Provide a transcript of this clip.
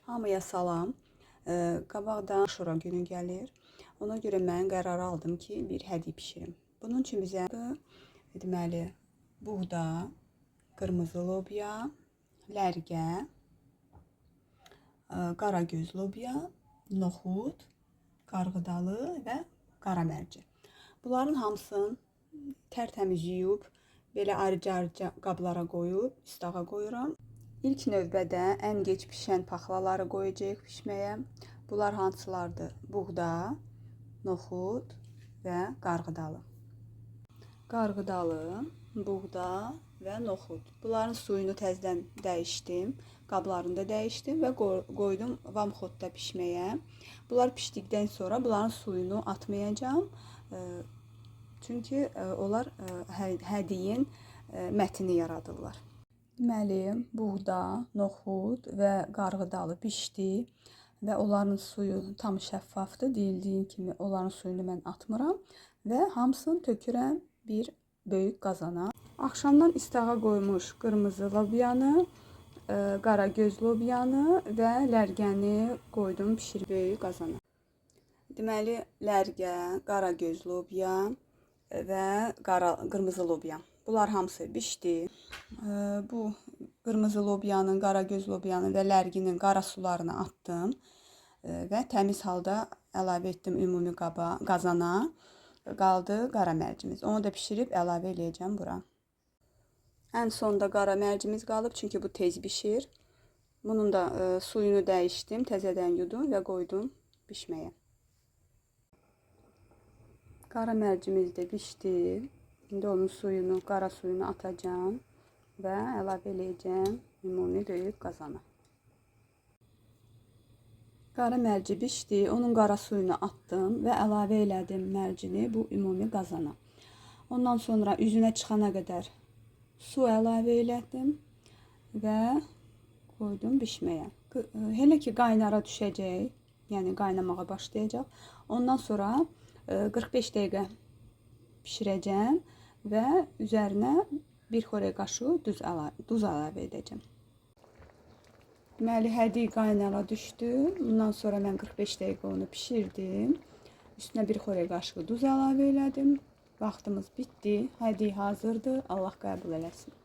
Hamıya salam. Qabaqdan Aşura günü gəlir. Ona görə mən qərar aldım ki, bir hədiyyə bişirim. Bunun üçün bizə deməli buğda, qırmızı lobya, lərgə, qaragöz lobya, noxud, qarğıdalı və qara mərci. Bunların hamısını tərtəmiz yuyub belə ayrıca qablara qoyub istağa qoyuram. İlk növbədə ən gec pişən paxlaları qoyacağıq pişməyə. Bunlar hansılardır? Buğda, noxud və qarğıdalı. Qarğıdalı, buğda və noxud. Bunların suyunu təzədən dəyişdim. Qablarında dəyişdim və qoydum vamxodda pişməyə. Bunlar pişdikdən sonra bunların suyunu atmayacağım. Çünki onlar hədiyin mətini yaradırlar. Deməli, buğda, noxud və qarğıdalı pişdi və onların suyu tam şəffafdır. Deyildiyim kimi onların suyunu mən atmıram və hamısını tökürəm bir böyük qazana. Axşamdan istağa qoymuş qırmızı lobyanı, qaragöz lobyanı və lərgəni qoydum bişir böyük qazana. Deməli, lərgə, qaragöz lobya və qırmızı lobya. Bunlar hamısı bişdi. Bu qırmızı lobyanın, qaragöz lobyanın və lərginin qara sularını atdım və təmiz halda əlavə etdim ümumi qazana. Qaldı qara mərcimiz. Onu da bişirib əlavə eləyəcəm bura. Ən sonda qara mərcimiz qalıb, çünki bu tez bişir. Bunun da suyunu dəyişdim, təzədən yudum və qoydum bişməyə. Qara mərcimiz də bişdi. İndi onun suyunu, qara suyunu atacağım və əlavə eləyəcəm ümumi böyük qazana. Qara mərci bişdi, onun qara suyunu atdım və əlavə elədim mərcini bu ümumi qazana. Ondan sonra üzünə çıxana qədər su əlavə elədim və qoydum bişməyə. Hələ ki qaynara düşəcək, yəni qaynamağa başlayacaq. Ondan sonra 45 dəqiqə bişirəcəm və üzərinə bir xörək qaşığı duz əlavə edəcəm. Deməli, hədiyyə qaynara düşdü. Bundan sonra mən 45 dəqiqə onu bişirdim. Üstünə bir xörək qaşığı duz əlavə elədim. Vaxtımız bitdi. Hədiyyə hazırdır. Allah qəbul eləsin.